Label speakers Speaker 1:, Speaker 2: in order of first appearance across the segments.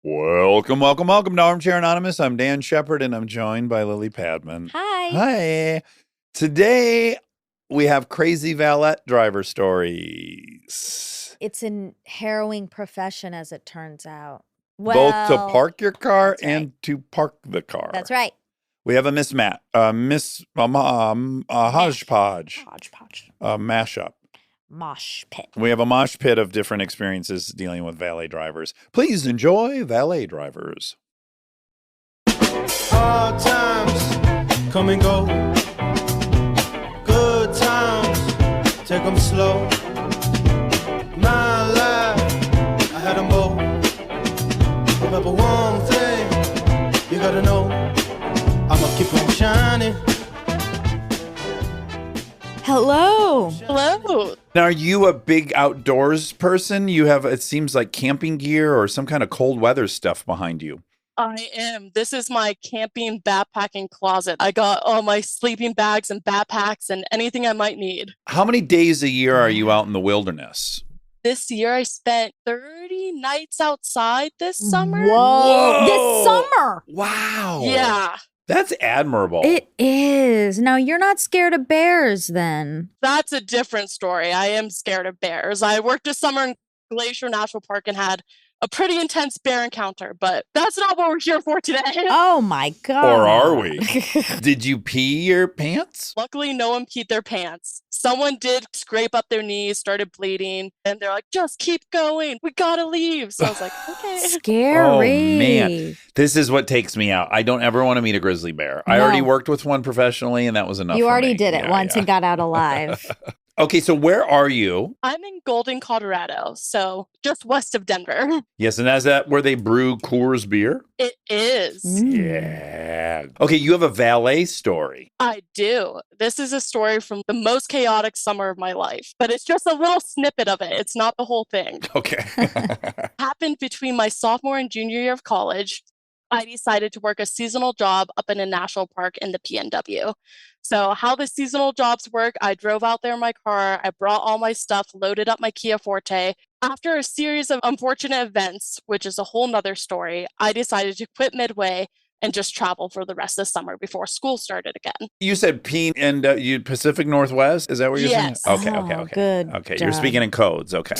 Speaker 1: Welcome to Armchair Anonymous. I'm Dan Shepard, and I'm joined by Lily Padman.
Speaker 2: Hi.
Speaker 1: Hi. Today, we have crazy valet driver stories.
Speaker 2: It's a harrowing profession, as it turns out.
Speaker 1: Both to park your car
Speaker 2: that's right.
Speaker 1: and to park the car.
Speaker 2: That's right.
Speaker 1: We have a hodgepodge. Mashup.
Speaker 2: Mosh pit.
Speaker 1: We have a mosh pit of different experiences dealing with valet drivers. Please enjoy valet drivers.
Speaker 3: Hard times come and go. Good times, take them slow. My life, I had them both. Remember one thing, you gotta know, I'ma keep on shining.
Speaker 2: Hello.
Speaker 4: Hello.
Speaker 1: Now, are you a big outdoors person? You have, it seems like camping gear or some kind of cold weather stuff behind you.
Speaker 4: I am. This is my camping backpacking closet. I got all my sleeping bags and backpacks and anything I might need.
Speaker 1: How many days a year are you out in the wilderness?
Speaker 4: This year I spent 30 nights outside this summer.
Speaker 2: Whoa. This summer.
Speaker 1: Wow.
Speaker 4: Yeah.
Speaker 1: That's admirable.
Speaker 2: It is. Now, you're not scared of bears then.
Speaker 4: That's a different story. I am scared of bears. I worked a summer in Glacier National Park and had a pretty intense bear encounter, but that's not what we're here for today.
Speaker 2: Oh, my God.
Speaker 1: Or are we? Did you pee your pants?
Speaker 4: Luckily, no one peed their pants. Someone did scrape up their knees, started bleeding, and they're like, just keep going. We gotta leave. So I was like, okay.
Speaker 2: Scary.
Speaker 1: Oh, man. This is what takes me out. I don't ever want to meet a grizzly bear. I already worked with one professionally, and that was enough.
Speaker 2: You
Speaker 1: for
Speaker 2: already
Speaker 1: me.
Speaker 2: did it once and got out alive.
Speaker 1: Okay, so where are you?
Speaker 4: I'm in Golden, Colorado, so just west of Denver.
Speaker 1: Yes, and is that where they brew Coors beer?
Speaker 4: It is.
Speaker 1: Yeah. Okay, you have a valet story.
Speaker 4: I do. This is a story from the most chaotic summer of my life, but it's just a little snippet of it. It's not the whole thing.
Speaker 1: Okay.
Speaker 4: Happened between my sophomore and junior year of college. I decided to work a seasonal job up in a national park in the PNW. So how the seasonal jobs work, I drove out there in my car, I brought all my stuff, loaded up my Kia Forte. After a series of unfortunate events, which is a whole nother story, I decided to quit midway and just travel for the rest of the summer before school started again.
Speaker 1: You said P and you Pacific Northwest? Is that what you're
Speaker 4: Yes.
Speaker 1: saying? Okay.
Speaker 2: Good
Speaker 1: Okay,
Speaker 2: job.
Speaker 1: you're speaking in codes. Okay.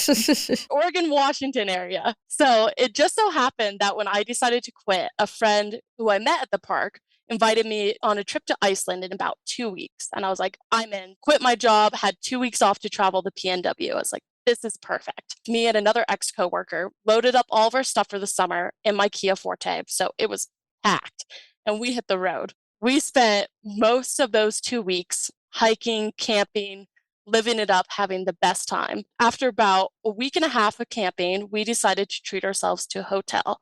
Speaker 4: Oregon, Washington area. So it just so happened that when I decided to quit, a friend who I met at the park invited me on a trip to Iceland in about 2 weeks. And I was like, I'm in. Quit my job, had 2 weeks off to travel the PNW. I was like, this is perfect. Me and another ex-coworker loaded up all of our stuff for the summer in my Kia Forte. So it was packed and we hit the road. We spent most of those 2 weeks hiking, camping, living it up, having the best time. After about a week and a half of camping, we decided to treat ourselves to a hotel.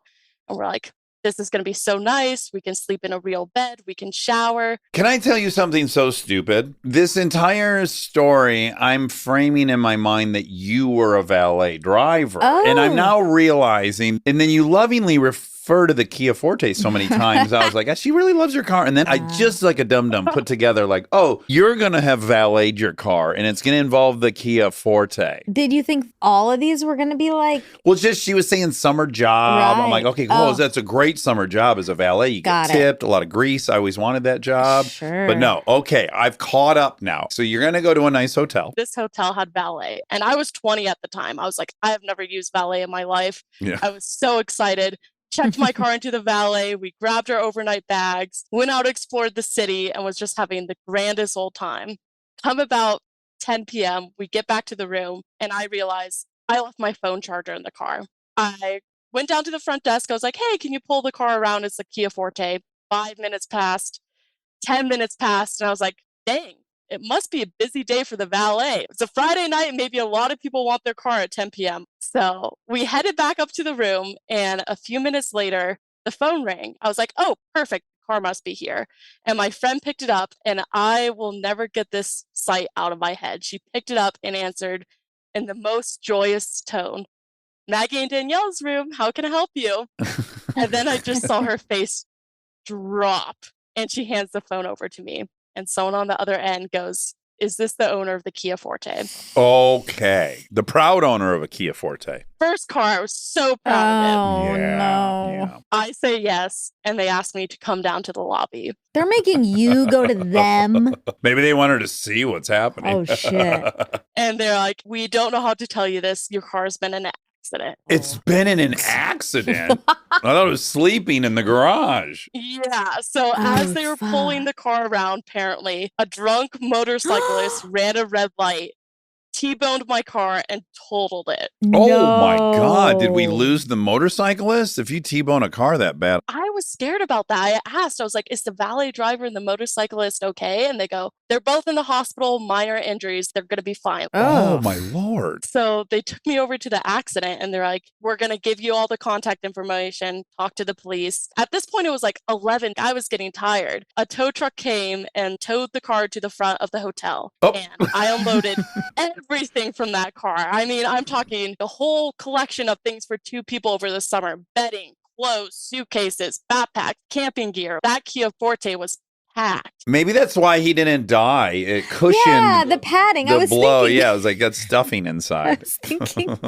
Speaker 4: And we're like, this is going to be so nice. We can sleep in a real bed. We can shower.
Speaker 1: Can I tell you something so stupid? This entire story, I'm framing in my mind that you were a valet driver. And I'm now realizing, and then you lovingly refer to the Kia Forte so many times. I was like, she really loves your car. And then I just like a dum-dum put together like, oh, you're going to have valeted your car and it's going to involve the Kia Forte.
Speaker 2: Did you think all of these were going to be like?
Speaker 1: Well, just she was saying summer job. I'm like, okay, cool. That's a great summer job as a valet. You get tipped, a lot of grease. I always wanted that job.
Speaker 2: Sure.
Speaker 1: But no, okay, I've caught up now. So you're going to go to a nice hotel.
Speaker 4: This hotel had valet. And I was 20 at the time. I was like, I have never used valet in my life.
Speaker 1: Yeah.
Speaker 4: I was so excited. Checked my car into the valet. We grabbed our overnight bags, went out, explored the city, and was just having the grandest old time. Come about 10 p.m., we get back to the room, and I realize I left my phone charger in the car. I went down to the front desk. I was like, hey, can you pull the car around? It's a Kia Forte. 5 minutes passed, 10 minutes passed, and I was like, dang, it must be a busy day for the valet. It's a Friday night and maybe a lot of people want their car at 10 p.m. So we headed back up to the room and a few minutes later, the phone rang. I was like, oh, perfect. The car must be here. And my friend picked it up and I will never get this sight out of my head. She picked it up and answered in the most joyous tone, Maggie and Danielle's room. How can I help you? And then I just saw her face drop and she hands the phone over to me. And someone on the other end goes, is this the owner of the Kia Forte?
Speaker 1: Okay. The proud owner of a Kia Forte.
Speaker 4: First car, I was so proud of it.
Speaker 2: Oh, no.
Speaker 4: I say yes, and they ask me to come down to the lobby.
Speaker 2: They're making you go to them.
Speaker 1: Maybe they want her to see what's happening.
Speaker 2: Oh, shit.
Speaker 4: And they're like, we don't know how to tell you this. Your car's been in an accident.
Speaker 1: It's been in an accident. I thought it was sleeping in the garage.
Speaker 4: Yeah. So as they were pulling the car around, apparently, a drunk motorcyclist ran a red light, T-boned my car, and totaled it.
Speaker 1: Oh my God. Did we lose the motorcyclist? If you T-bone a car that bad.
Speaker 4: I was scared about that. I asked, I was like, is the valet driver and the motorcyclist okay? And they go, they're both in the hospital, minor injuries. They're going to be fine.
Speaker 1: Oh my Lord.
Speaker 4: So they took me over to the accident and they're like, we're going to give you all the contact information, talk to the police. At this point, it was like 11. I was getting tired. A tow truck came and towed the car to the front of the hotel. And I unloaded everything from that car. I mean, I'm talking the whole collection of things for 2 people over the summer: bedding, clothes, suitcases, backpacks, camping gear. That Kia Forte was packed.
Speaker 1: Maybe that's why he didn't die. It cushioned
Speaker 2: the padding.
Speaker 1: the
Speaker 2: I was
Speaker 1: blow.
Speaker 2: thinking.
Speaker 1: Yeah, it was like got stuffing inside.
Speaker 2: I was thinking.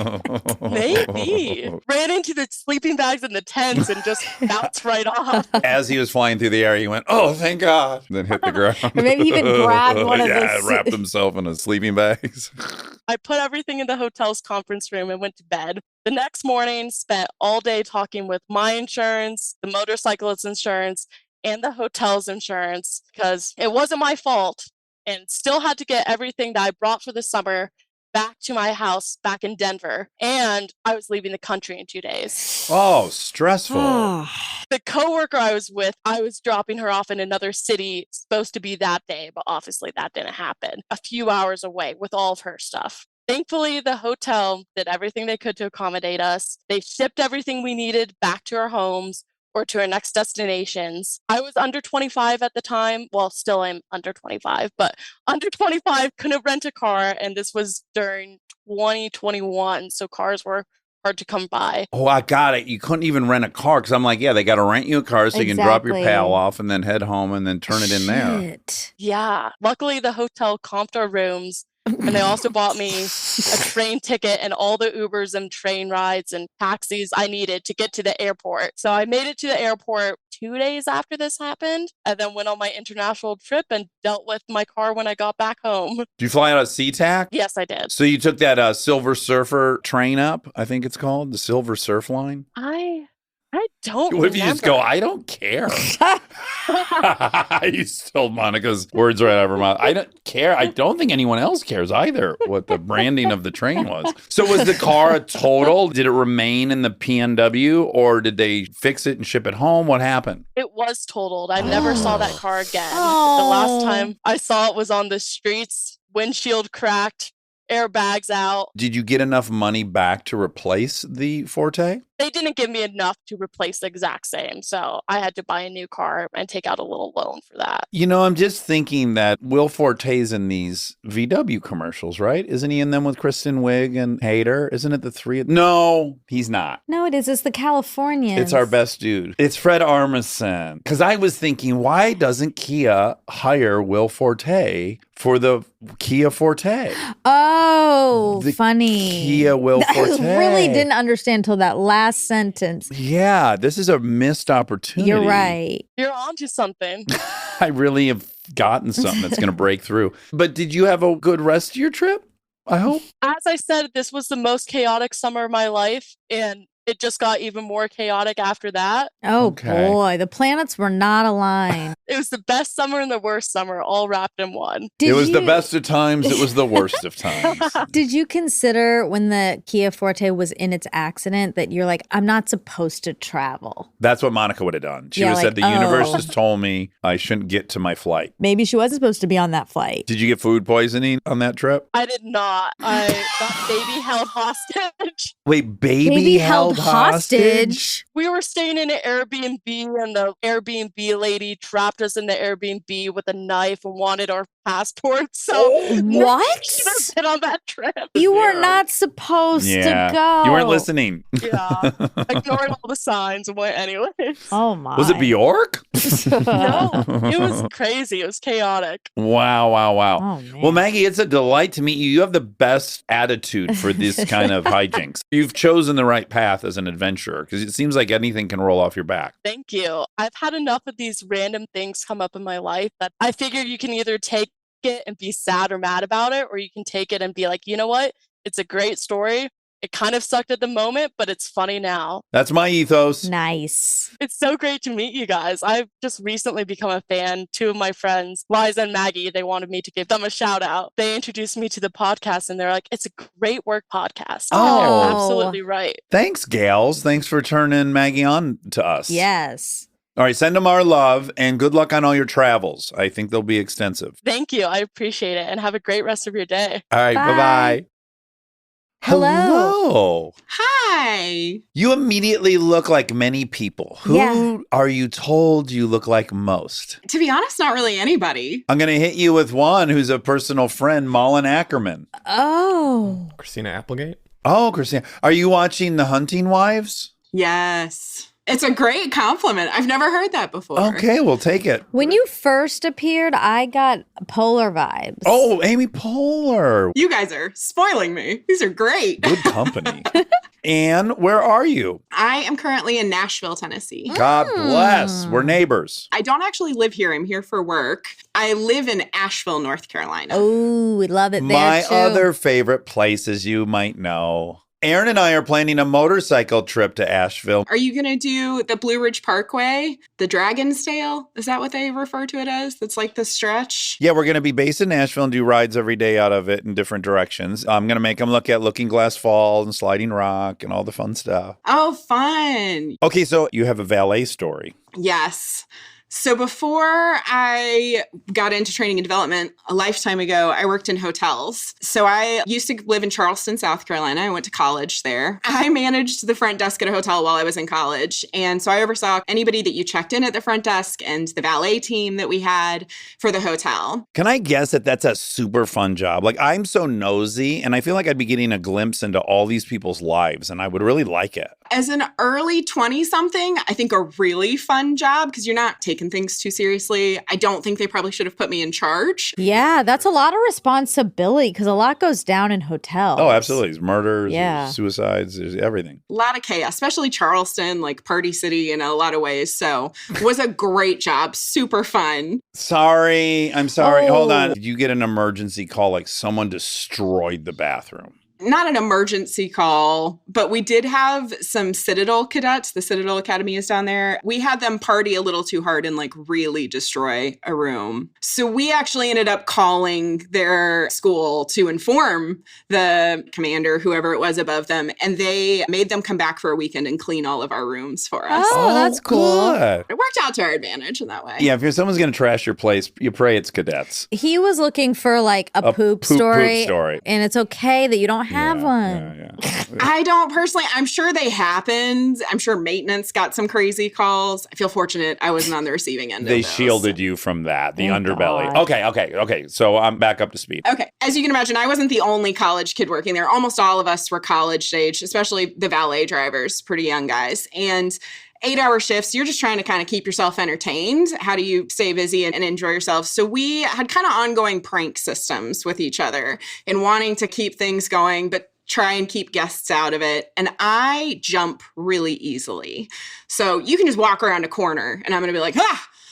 Speaker 4: Maybe. Ran into the sleeping bags and the tents and just bounced right off.
Speaker 1: As he was flying through the air, he went, "Oh, thank God!" Then hit the ground.
Speaker 2: Or maybe he even grabbed one of
Speaker 1: yeah,
Speaker 2: those.
Speaker 1: wrapped himself in a sleeping bags.
Speaker 4: I put everything in the hotel's conference room and went to bed. The next morning, spent all day talking with my insurance, the motorcyclist's insurance, and the hotel's insurance, because it wasn't my fault, and still had to get everything that I brought for the summer back to my house back in Denver. And I was leaving the country in 2 days.
Speaker 1: Oh, stressful.
Speaker 4: The coworker I was with, I was dropping her off in another city, supposed to be that day, but obviously that didn't happen. A few hours away with all of her stuff. Thankfully, the hotel did everything they could to accommodate us. They shipped everything we needed back to our homes or to our next destinations. I was under 25 at the time. Well, still I'm under 25, but under 25, couldn't rent a car. And this was during 2021. So cars were hard to come by.
Speaker 1: Oh, I got it. You couldn't even rent a car because I'm like, yeah, they got to rent you a car so you can drop your pal off and then head home and then turn it in there.
Speaker 4: Yeah. Luckily, the hotel comped our rooms. And they also bought me a train ticket and all the Ubers and train rides and taxis I needed to get to the airport. So I made it to the airport 2 days after this happened, and then went on my international trip and dealt with my car when I got back home.
Speaker 1: Did you fly out of SeaTac?
Speaker 4: Yes, I did.
Speaker 1: So you took that Silver Surfer train up, I think it's called, the Silver Surf Line?
Speaker 4: I don't
Speaker 1: What if you just go, I don't care? You stole Monica's words right out of her mouth. I don't care. I don't think anyone else cares either what the branding of the train was. So was the car a total? Did it remain in the PNW or did they fix it and ship it home? What happened?
Speaker 4: It was totaled. I never saw that car again. The last time I saw it was on the streets, windshield cracked, airbags out.
Speaker 1: Did you get enough money back to replace the Forte?
Speaker 4: They didn't give me enough to replace the exact same. So I had to buy a new car and take out a little loan for that.
Speaker 1: You know, I'm just thinking that Will Forte's in these VW commercials, right? Isn't he in them with Kristen Wiig and Hader? Isn't it the three? No, he's not.
Speaker 2: No, it is. It's the Californians.
Speaker 1: It's our best dude. It's Fred Armisen. Because I was thinking, why doesn't Kia hire Will Forte for the Kia Forte?
Speaker 2: Oh,
Speaker 1: the
Speaker 2: funny.
Speaker 1: Kia Will Forte.
Speaker 2: I really didn't understand until that last sentence.
Speaker 1: Yeah, this is a missed opportunity.
Speaker 2: You're right.
Speaker 4: You're onto something.
Speaker 1: I really have gotten something that's going to break through. But did you have a good rest of your trip? I hope.
Speaker 4: As I said, this was the most chaotic summer of my life, and it just got even more chaotic after that.
Speaker 2: Oh, boy. The planets were not aligned.
Speaker 4: It was the best summer and the worst summer all wrapped in one.
Speaker 1: It was the best of times. It was the worst of times.
Speaker 2: Did you consider when the Kia Forte was in its accident that you're like, I'm not supposed to travel?
Speaker 1: That's what Monica would have done. She would have said, the universe just told me I shouldn't get to my flight.
Speaker 2: Maybe she wasn't supposed to be on that flight.
Speaker 1: Did you get food poisoning on that trip?
Speaker 4: I did not. I got baby held hostage.
Speaker 1: Wait, baby held hostage?
Speaker 4: We were staying in an Airbnb, and the Airbnb lady trapped us in the Airbnb with a knife and wanted our passports. So
Speaker 2: what?
Speaker 4: Should have been on that trip.
Speaker 2: You were not supposed to go.
Speaker 1: You weren't listening.
Speaker 4: Yeah. Ignored all the signs and went anyways.
Speaker 2: Oh my.
Speaker 1: Was it Bjork?
Speaker 4: No, it was crazy. It was chaotic.
Speaker 1: Wow.
Speaker 2: Oh, man.
Speaker 1: Well, Maggie, it's a delight to meet you. You have the best attitude for this kind of hijinks. You've chosen the right path as an adventurer because it seems like anything can roll off your back.
Speaker 4: Thank you. I've had enough of these random things come up in my life that I figure you can either take it and be sad or mad about it, or you can take it and be like, you know what? It's a great story. It kind of sucked at the moment, but it's funny now.
Speaker 1: That's my ethos.
Speaker 2: Nice.
Speaker 4: It's so great to meet you guys. I've just recently become a fan. Two of my friends, Liza and Maggie, they wanted me to give them a shout out. They introduced me to the podcast and they're like, it's a great work podcast.
Speaker 1: Oh.
Speaker 4: And they're absolutely right.
Speaker 1: Thanks, gals. Thanks for turning Maggie on to us.
Speaker 2: Yes.
Speaker 1: All right, send them our love and good luck on all your travels. I think they'll be extensive.
Speaker 4: Thank you. I appreciate it. And have a great rest of your day.
Speaker 1: All right,
Speaker 2: Bye.
Speaker 1: bye-bye. Hello.
Speaker 5: Hi.
Speaker 1: You immediately look like many people. Who
Speaker 2: Yeah.
Speaker 1: are you told you look like most?
Speaker 5: To be honest, not really anybody.
Speaker 1: I'm going to hit you with one who's a personal friend, Malin Ackerman.
Speaker 2: Oh.
Speaker 6: Christina Applegate?
Speaker 1: Oh, Christina. Are you watching The Hunting Wives?
Speaker 5: Yes. It's a great compliment. I've never heard that before.
Speaker 1: Okay, we'll take it.
Speaker 2: When you first appeared, I got Polar vibes.
Speaker 1: Oh, Amy Poehler.
Speaker 5: You guys are spoiling me. These are great.
Speaker 1: Good company. Anne, where are you?
Speaker 5: I am currently in Nashville, Tennessee.
Speaker 1: God bless. We're neighbors.
Speaker 5: I don't actually live here. I'm here for work. I live in Asheville, North Carolina.
Speaker 2: Oh, we love it there
Speaker 1: My
Speaker 2: too.
Speaker 1: other favorite place, as you might know. Aaron and I are planning a motorcycle trip to Asheville.
Speaker 5: Are you going to do the Blue Ridge Parkway, the Dragon's Tail? Is that what they refer to it as? That's like the stretch?
Speaker 1: Yeah, we're going to be based in Nashville and do rides every day out of it in different directions. I'm going to make them look at Looking Glass Falls and Sliding Rock and all the fun stuff.
Speaker 5: Oh, fun.
Speaker 1: Okay, so you have a valet story.
Speaker 5: Yes. So before I got into training and development a lifetime ago, I worked in hotels. So I used to live in Charleston, South Carolina. I went to college there. I managed the front desk at a hotel while I was in college. And so I oversaw anybody that you checked in at the front desk and the valet team that we had for the hotel.
Speaker 1: Can I guess that that's a super fun job? Like, I'm so nosy and I feel like I'd be getting a glimpse into all these people's lives and I would really like it.
Speaker 5: As an early 20-something, I think a really fun job because you're not taking things too seriously. I don't think they probably should have put me in charge.
Speaker 2: Yeah, that's a lot of responsibility because a lot goes down in hotels.
Speaker 1: Oh, absolutely. There's murders,
Speaker 2: Yeah.
Speaker 1: there's suicides, there's everything.
Speaker 5: A lot of chaos, especially Charleston, like party city in a lot of ways. So it was a great job, super fun.
Speaker 1: Sorry. I'm sorry.
Speaker 2: Oh.
Speaker 1: Hold on. Did you get an emergency call like someone destroyed the bathroom?
Speaker 5: Not an emergency call, but we did have some Citadel cadets. The Citadel Academy is down there. We had them party a little too hard and like really destroy a room. So we actually ended up calling their school to inform the commander, whoever it was above them, and they made them come back for a weekend and clean all of our rooms for us.
Speaker 2: Oh, that's cool.
Speaker 1: Good.
Speaker 5: It worked out to our advantage in that way.
Speaker 1: Yeah, if someone's going to trash your place, you pray it's cadets.
Speaker 2: He was looking for like a poop
Speaker 1: poop
Speaker 2: story.
Speaker 1: story.
Speaker 2: And it's okay that you don't have one.
Speaker 1: Yeah.
Speaker 5: I don't personally, I'm sure they happened. I'm sure maintenance got some crazy calls. I feel fortunate I wasn't on the receiving end
Speaker 1: They
Speaker 5: of those.
Speaker 1: shielded you from that, the
Speaker 2: Thank
Speaker 1: underbelly.
Speaker 2: God.
Speaker 1: Okay. So I'm back up to speed.
Speaker 5: Okay. As you can imagine, I wasn't the only college kid working there. Almost all of us were college age, especially the valet drivers, pretty young guys. And 8-hour shifts, you're just trying to kind of keep yourself entertained. How do you stay busy and enjoy yourself? So we had kind of ongoing prank systems with each other and wanting to keep things going, but try and keep guests out of it. And I jump really easily. So you can just walk around a corner and I'm going to be like,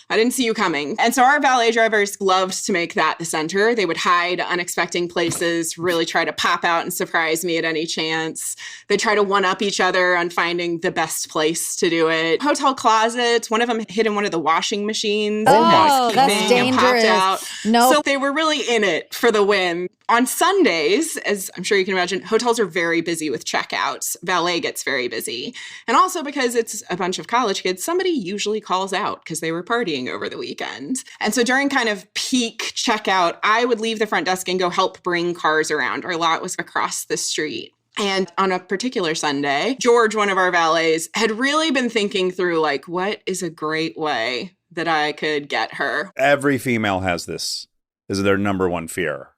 Speaker 5: I didn't see you coming. And so our valet drivers loved to make that the center. They would hide unexpected places, really try to pop out and surprise me at any chance. They try to one-up each other on finding the best place to do it. Hotel closets, one of them hid in one of the washing machines.
Speaker 1: Oh my
Speaker 2: Oh, that's
Speaker 5: housekeeping and popped
Speaker 2: dangerous.
Speaker 5: out.
Speaker 2: No.
Speaker 5: So they were really in it for the win. On Sundays, as I'm sure you can imagine, hotels are very busy with checkouts. Valet gets very busy. And also because it's a bunch of college kids, somebody usually calls out because they were partying over the weekend. And so during kind of peak checkout, I would leave the front desk and go help bring cars around. Our lot was across the street. And on a particular Sunday, George, one of our valets, had really been thinking through, like, what is a great way that I could get her?
Speaker 1: Every female has this. This is their number one fear.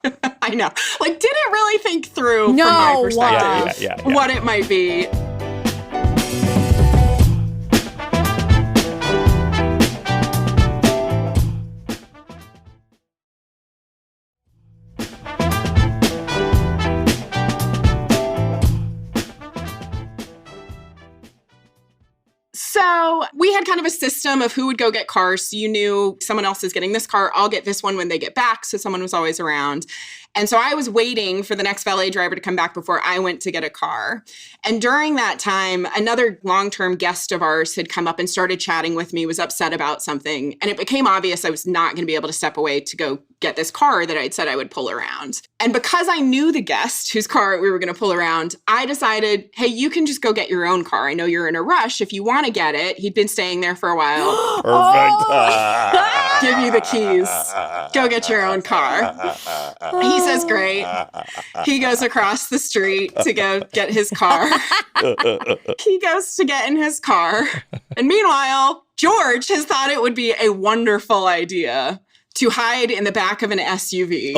Speaker 5: I know. Like, didn't really think through
Speaker 2: No,
Speaker 5: from my
Speaker 2: wow.
Speaker 5: perspective
Speaker 1: Yeah.
Speaker 5: what it might be. So we had kind of a system of who would go get cars. So you knew someone else is getting this car. I'll get this one when they get back. So someone was always around. And so I was waiting for the next valet driver to come back before I went to get a car. And during that time, another long-term guest of ours had come up and started chatting with me, was upset about something. And it became obvious I was not going to be able to step away to go get this car that I'd said I would pull around. And because I knew the guest whose car we were going to pull around, I decided, hey, you can just go get your own car. I know you're in a rush. If you want to get it, he'd been staying there for a while.
Speaker 1: Perfect.
Speaker 5: Give you the keys. Go get your own car. He says, great. He goes across the street to go get his car. He goes to get in his car. And meanwhile, George has thought it would be a wonderful idea to hide in the back of an SUV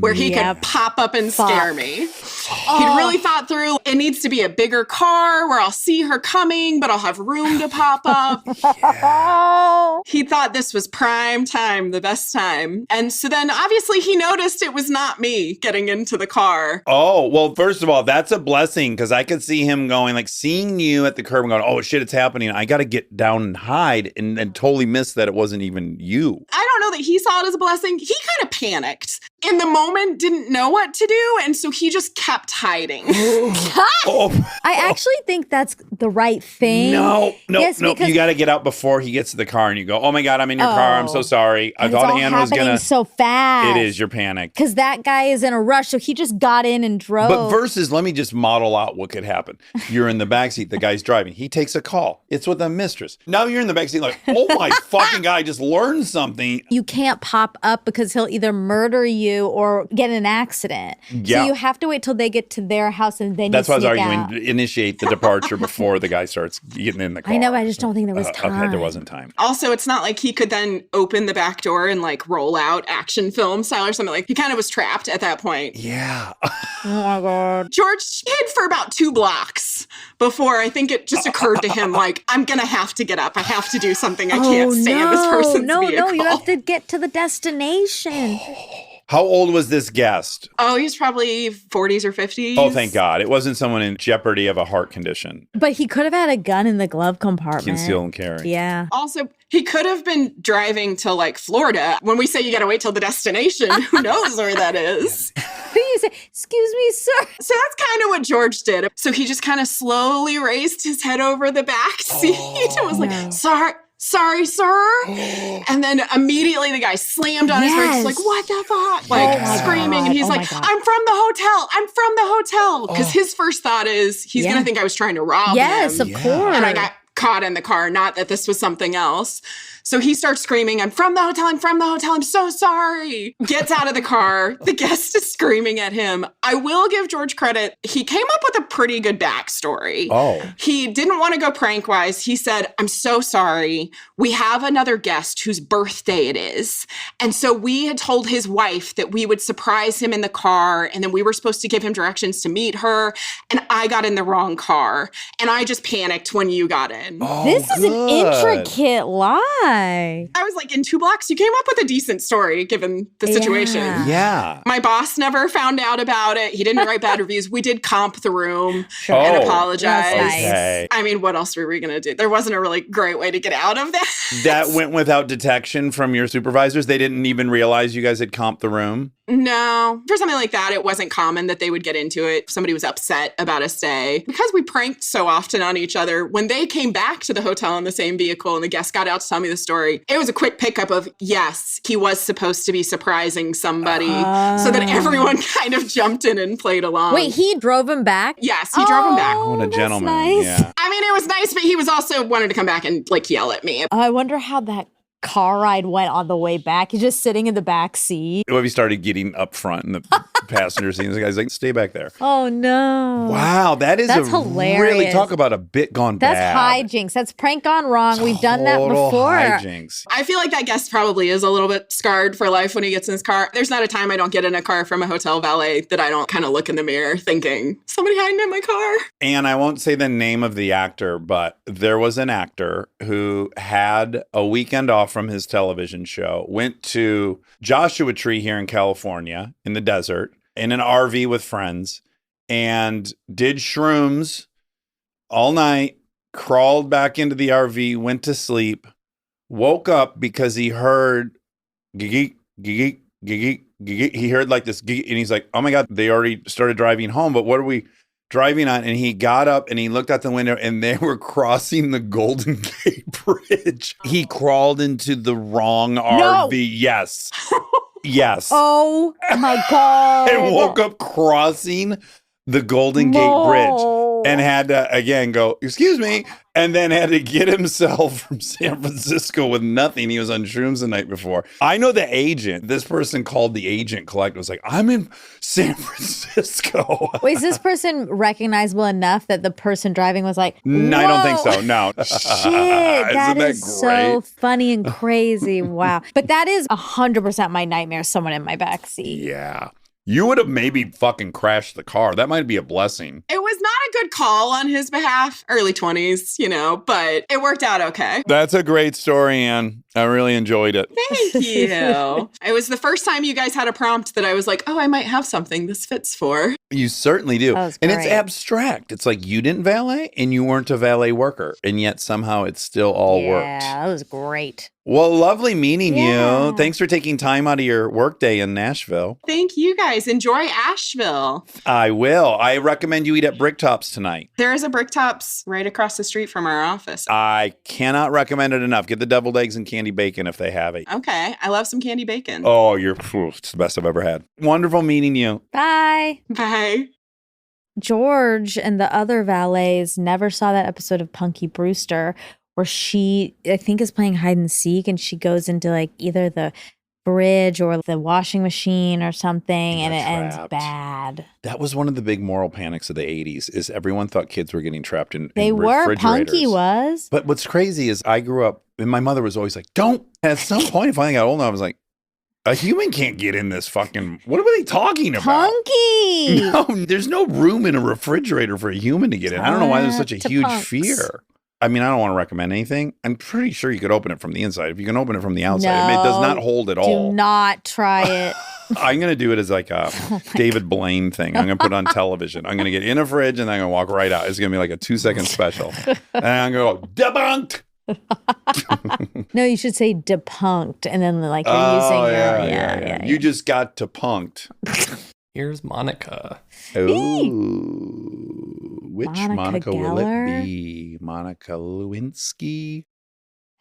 Speaker 5: where he could pop up and scare me. He'd really thought through, it needs to be a bigger car where I'll see her coming, but I'll have room to pop up. He thought this was prime time, the best time. And so then obviously he noticed it was not me getting into the car.
Speaker 1: Oh, well, first of all, that's a blessing because I could see him going, like seeing you at the curb and going, oh shit, it's happening. I got to get down and hide and totally miss that it wasn't even you.
Speaker 5: I don't know that he saw it as a blessing. He kind of panicked. In the moment, didn't know what to do. And so he just kept hiding.
Speaker 2: I actually think that's the right thing.
Speaker 1: No.
Speaker 2: Yes,
Speaker 1: You got to get out before he gets to the car and you go, oh my God, I'm in your car. I'm so sorry. I thought Anna was going to.
Speaker 2: So fast.
Speaker 1: It is your panic.
Speaker 2: Because that guy is in a rush. So he just got in and drove.
Speaker 1: But versus, let me just model out what could happen. You're in the backseat. The guy's driving. He takes a call. It's with a mistress. Now you're in the backseat like, oh my fucking God, I just learned something.
Speaker 2: You can't pop up because he'll either murder you or get in an accident.
Speaker 1: Yeah.
Speaker 2: So you have to wait till they get to their house and then
Speaker 1: That's
Speaker 2: you
Speaker 1: why I was
Speaker 2: sneak
Speaker 1: arguing,
Speaker 2: out.
Speaker 1: initiate the departure before the guy starts getting in the car.
Speaker 2: I know, but I just don't think there was time.
Speaker 1: Okay, there wasn't time.
Speaker 5: Also, it's not like he could then open the back door and like roll out action film style or something. Like he kind of was trapped at that point.
Speaker 1: Yeah.
Speaker 2: Oh my God.
Speaker 5: George hid for about 2 blocks before I think it just occurred to him, like, I'm going to have to get up. I have to do something. I can't stay in this person's vehicle.
Speaker 2: No, you have to get to the destination.
Speaker 1: How old was this guest?
Speaker 5: Oh, he's probably 40s or 50s.
Speaker 1: Oh, thank God. It wasn't someone in jeopardy of a heart condition.
Speaker 2: But he could have had a gun in the glove compartment.
Speaker 1: Conceal and carry.
Speaker 2: Yeah.
Speaker 5: Also, he could have been driving to like Florida. When we say you got to wait till the destination, who knows where that is?
Speaker 2: Who you say, excuse me, sir?
Speaker 5: So that's kind of what George did. So he just kind of slowly raised his head over the back seat and was like, sorry, sir. And then immediately the guy slammed on his brakes, like, what the fuck? Like screaming.
Speaker 2: God.
Speaker 5: And he's like, I'm from the hotel. Because his first thought is he's going to think I was trying to rob him.
Speaker 2: Yes, of course.
Speaker 5: And I got caught in the car, not that this was something else. So he starts screaming, I'm from the hotel, I'm so sorry. Gets out of the car. The guest is screaming at him. I will give George credit. He came up with a pretty good backstory.
Speaker 1: Oh.
Speaker 5: He didn't want to go prank-wise. He said, I'm so sorry. We have another guest whose birthday it is. And so we had told his wife that we would surprise him in the car, and then we were supposed to give him directions to meet her. And I got in the wrong car. And I just panicked when you got in.
Speaker 1: Oh,
Speaker 2: This is an intricate lie.
Speaker 5: I was like, in 2 blocks, you came up with a decent story given the situation.
Speaker 1: Yeah.
Speaker 5: My boss never found out about it. He didn't write bad reviews. We did comp the room and apologize.
Speaker 2: That's nice.
Speaker 1: Okay.
Speaker 5: I mean, what else were we going to do? There wasn't a really great way to get out of that.
Speaker 1: That went without detection from your supervisors? They didn't even realize you guys had comped the room?
Speaker 5: No. For something like that, it wasn't common that they would get into it. If somebody was upset about a stay. Because we pranked so often on each other, when they came back to the hotel in the same vehicle and the guest got out to tell me the story, it was a quick pickup of, yes, he was supposed to be surprising somebody. So that everyone kind of jumped in and played along.
Speaker 2: Wait, he drove him back?
Speaker 5: Yes, he drove him back.
Speaker 1: What a
Speaker 2: that's
Speaker 1: gentleman.
Speaker 2: nice.
Speaker 1: Yeah.
Speaker 5: I mean, it was nice, but he was also wanted to come back and like yell at me.
Speaker 2: I wonder how that car ride went on the way back. He's just sitting in the back seat.
Speaker 1: What if he started getting up front in the passenger seat? The guy's like, stay back there.
Speaker 2: Oh, no.
Speaker 1: Wow, that's
Speaker 2: hilarious.
Speaker 1: Really talk about a bit gone
Speaker 2: That's
Speaker 1: bad.
Speaker 2: hijinks. That's prank gone wrong. We've done that
Speaker 1: Total
Speaker 2: before.
Speaker 1: hijinks.
Speaker 5: I feel like that guest probably is a little bit scarred for life when he gets in his car. There's not a time I don't get in a car from a hotel valet that I don't kind of look in the mirror thinking, somebody hiding in my car.
Speaker 1: And I won't say the name of the actor, but there was an actor who had a weekend off from his television show, went to Joshua Tree here in California in the desert in an RV with friends and did shrooms all night, crawled back into the RV, went to sleep, woke up because he heard geek, geek, geek, geek. He heard like this geek, and he's like, oh my God, they already started driving home, but what are we driving on? And he got up and he looked out the window and they were crossing the Golden Gate Bridge. He crawled into the wrong RV. Yes. Yes.
Speaker 2: Oh my God.
Speaker 1: And woke up crossing the Golden Gate Bridge and had to again go, excuse me, and then had to get himself from San Francisco with nothing. He was on shrooms the night before. I know the agent. This person called the agent collect was like, I'm in San Francisco.
Speaker 2: Wait, is this person recognizable enough that the person driving was like,
Speaker 1: No, I don't think so. No.
Speaker 2: Shit, that
Speaker 1: Isn't
Speaker 2: is so funny and crazy. Wow. But that is 100% my nightmare, someone in my backseat.
Speaker 1: Yeah. You would have maybe fucking crashed the car. That might be a blessing.
Speaker 5: It was not a good call on his behalf, early 20s, but it worked out okay.
Speaker 1: That's a great story, Anne. I really enjoyed it.
Speaker 5: Thank you. It was the first time you guys had a prompt that I was like, oh, I might have something this fits for.
Speaker 1: You certainly do.
Speaker 2: That was
Speaker 1: And it's
Speaker 2: great.
Speaker 1: abstract. It's like you didn't valet and you weren't a valet worker. And yet somehow it still all worked.
Speaker 2: Yeah, that was great.
Speaker 1: Well, lovely meeting
Speaker 2: Yeah.
Speaker 1: you. Thanks for taking time out of your workday in Nashville.
Speaker 5: Thank you guys. Enjoy Asheville.
Speaker 1: I will. I recommend you eat at Bricktops tonight.
Speaker 5: There is a Bricktops right across the street from our office.
Speaker 1: I cannot recommend it enough. Get the deviled eggs and candy bacon if they have it.
Speaker 5: Okay. I love some candy bacon.
Speaker 1: Oh, it's the best I've ever had. Wonderful meeting you.
Speaker 2: Bye.
Speaker 5: Bye.
Speaker 2: George and the other valets never saw that episode of Punky Brewster where she, I think, is playing hide and seek and she goes into like either the fridge or the washing machine or something and it ends
Speaker 1: trapped.
Speaker 2: bad.
Speaker 1: That was one of the big moral panics of the 80s is everyone thought kids were getting trapped in
Speaker 2: They were.
Speaker 1: refrigerators.
Speaker 2: Punky was.
Speaker 1: But what's crazy is I grew up and my mother was always like, don't. And at some point, if I got old enough, I was like, a human can't get in this fucking, what are they talking about?
Speaker 2: Punky.
Speaker 1: No, there's no room in a refrigerator for a human to get in. I don't know why there's such a
Speaker 2: To
Speaker 1: huge
Speaker 2: punks.
Speaker 1: fear. I mean, I don't want to recommend anything. I'm pretty sure you could open it from the inside. If you can open it from the outside, I mean, it does not hold at all.
Speaker 2: Do not try it.
Speaker 1: I'm going to do it as like a David Blaine thing. I'm going to put it on television. I'm going to get in a fridge and then I'm going to walk right out. It's going to be like a 2-second special. And I'm going to go, debunked.
Speaker 2: No, you should say depunked and then like you're using your yeah.
Speaker 1: You just got to punked.
Speaker 6: Here's Monica.
Speaker 1: Ooh. Which
Speaker 2: Monica
Speaker 1: Monica will
Speaker 2: Geller?
Speaker 1: it be? Monica Lewinsky?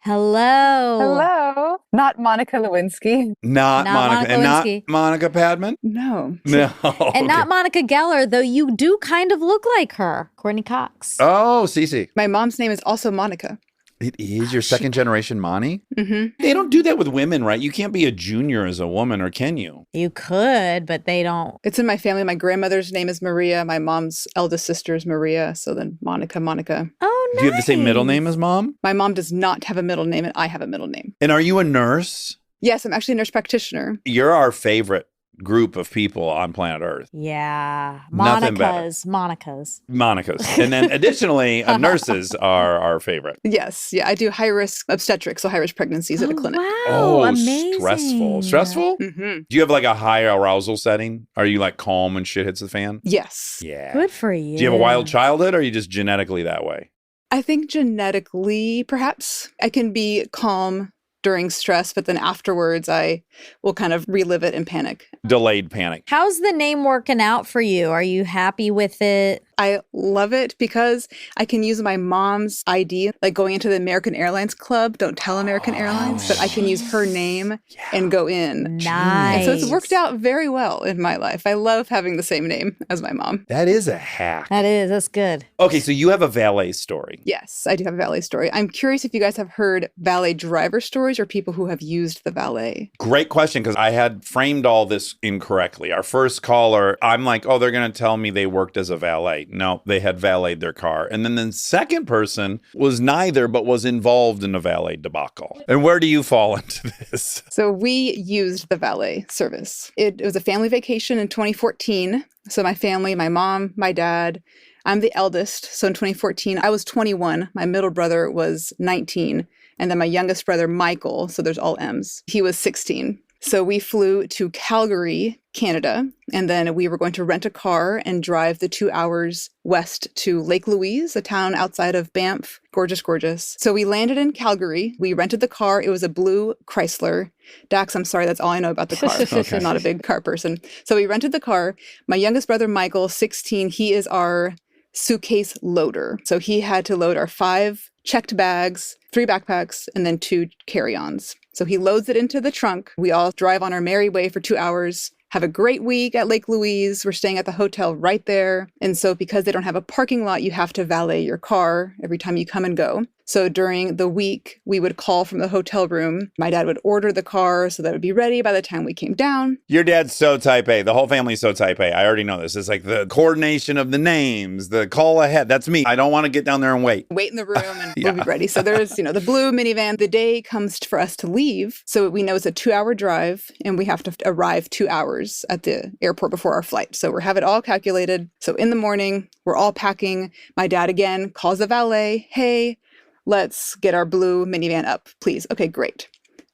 Speaker 2: Hello.
Speaker 7: Hello. Not Monica Lewinsky.
Speaker 1: Not
Speaker 2: Not
Speaker 1: Monica.
Speaker 2: Monica
Speaker 1: And not
Speaker 2: Lewinsky.
Speaker 1: Monica Padman?
Speaker 7: No.
Speaker 1: No.
Speaker 2: And not Monica Geller, though you do kind of look like her, Courtney Cox.
Speaker 1: Oh, Cece.
Speaker 7: My mom's name is also Monica.
Speaker 1: It is your second generation Monty?
Speaker 7: Mm-hmm.
Speaker 1: They don't do that with women, right? You can't be a junior as a woman, or can you?
Speaker 2: You could, but they don't.
Speaker 7: It's in my family. My grandmother's name is Maria. My mom's eldest sister is Maria. So then Monica.
Speaker 2: Oh, nice.
Speaker 1: Do you have the same middle name as mom?
Speaker 7: My mom does not have a middle name, and I have a middle name.
Speaker 1: And are you a nurse?
Speaker 7: Yes, I'm actually a nurse practitioner.
Speaker 1: You're our favorite group of people on planet Earth.
Speaker 2: Yeah.
Speaker 1: Nothing better.
Speaker 2: Monica's.
Speaker 1: Monica's. And then additionally, nurses are our favorite.
Speaker 7: Yes. Yeah, I do high risk obstetrics, so high risk pregnancies at a clinic.
Speaker 2: Wow.
Speaker 1: Oh,
Speaker 2: Amazing.
Speaker 1: stressful. Stressful?
Speaker 7: Mm-hmm.
Speaker 1: Do you have like a high arousal setting? Are you like calm when shit hits the fan?
Speaker 7: Yes.
Speaker 1: Yeah.
Speaker 2: Good for you.
Speaker 1: Do you have a wild childhood or are you just genetically that way?
Speaker 7: I think genetically, perhaps, I can be calm during stress, but then afterwards I will kind of relive it and panic.
Speaker 1: Delayed panic.
Speaker 2: How's the name working out for you? Are you happy with it?
Speaker 7: I love it because I can use my mom's ID, like going into the American Airlines Club. Don't tell American Airlines, but I can use her name and go in.
Speaker 2: Nice.
Speaker 7: And so it's worked out very well in my life. I love having the same name as my mom.
Speaker 1: That is a hack.
Speaker 2: That's good.
Speaker 1: Okay, so you have a valet story.
Speaker 7: Yes, I do have a valet story. I'm curious if you guys have heard valet driver stories or people who have used the valet.
Speaker 1: Great question, because I had framed all this incorrectly. Our first caller, I'm like, oh, they're going to tell me they worked as a valet. No, they had valeted their car. And then the second person was neither, but was involved in a valet debacle. And where do you fall into this?
Speaker 7: So we used the valet service. It was a family vacation in 2014. So my family, my mom, my dad, I'm the eldest. So in 2014, I was 21. My middle brother was 19. And then my youngest brother, Michael, so there's all M's, he was 16. So we flew to Calgary, Canada, and then we were going to rent a car and drive the 2 hours west to Lake Louise, a town outside of Banff. Gorgeous, gorgeous. So we landed in Calgary. We rented the car. It was a blue Chrysler. Dax, I'm sorry, that's all I know about the car.
Speaker 1: Okay.
Speaker 7: I'm not a big car person. So we rented the car. My youngest brother, Michael, 16, he is our suitcase loader. So he had to load our 5 checked bags, 3 backpacks, and then 2 carry-ons. So he loads it into the trunk. We all drive on our merry way for 2 hours, have a great week at Lake Louise. We're staying at the hotel right there. And so because they don't have a parking lot, you have to valet your car every time you come and go. So during the week, we would call from the hotel room. My dad would order the car so that it would be ready by the time we came down.
Speaker 1: Your dad's so type A. The whole family's so type A. I already know this. It's like the coordination of the names, the call ahead. That's me. I don't want to get down there and wait.
Speaker 7: Wait in the room and we'll be ready. So there's, the blue minivan. The day comes for us to leave. So we know it's a 2-hour drive and we have to arrive 2 hours at the airport before our flight. So we have it all calculated. So in the morning, we're all packing. My dad again calls the valet. Hey, let's get our blue minivan up, please. Okay, great.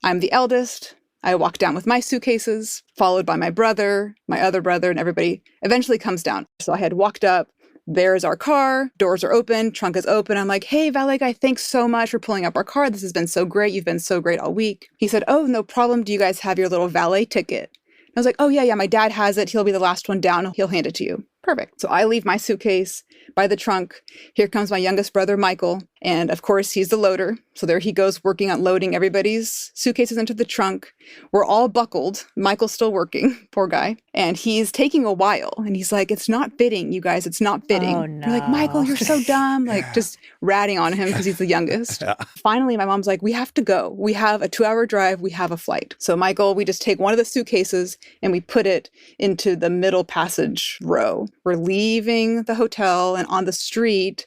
Speaker 7: I'm the eldest. I walk down with my suitcases, followed by my brother, my other brother, and everybody eventually comes down. So I had walked up. There's our car. Doors are open. Trunk is open. I'm like, hey, valet guy, thanks so much for pulling up our car. This has been so great. You've been so great all week. He said, oh, no problem. Do you guys have your little valet ticket? I was like, oh, yeah, my dad has it. He'll be the last one down. He'll hand it to you. Perfect. So I leave my suitcase by the trunk. Here comes my youngest brother, Michael. And of course, he's the loader. So there he goes working on loading everybody's suitcases into the trunk. We're all buckled. Michael's still working, poor guy. And he's taking a while. And he's like, it's not fitting, you guys. It's not fitting.
Speaker 2: Oh, no.
Speaker 7: We're like, Michael, you're so dumb. Like just ratting on him because he's the youngest.
Speaker 1: Yeah.
Speaker 7: Finally, my mom's like, we have to go. We have a 2-hour drive. We have a flight. So Michael, we just take one of the suitcases and we put it into the middle passage row. We're leaving the hotel and on the street,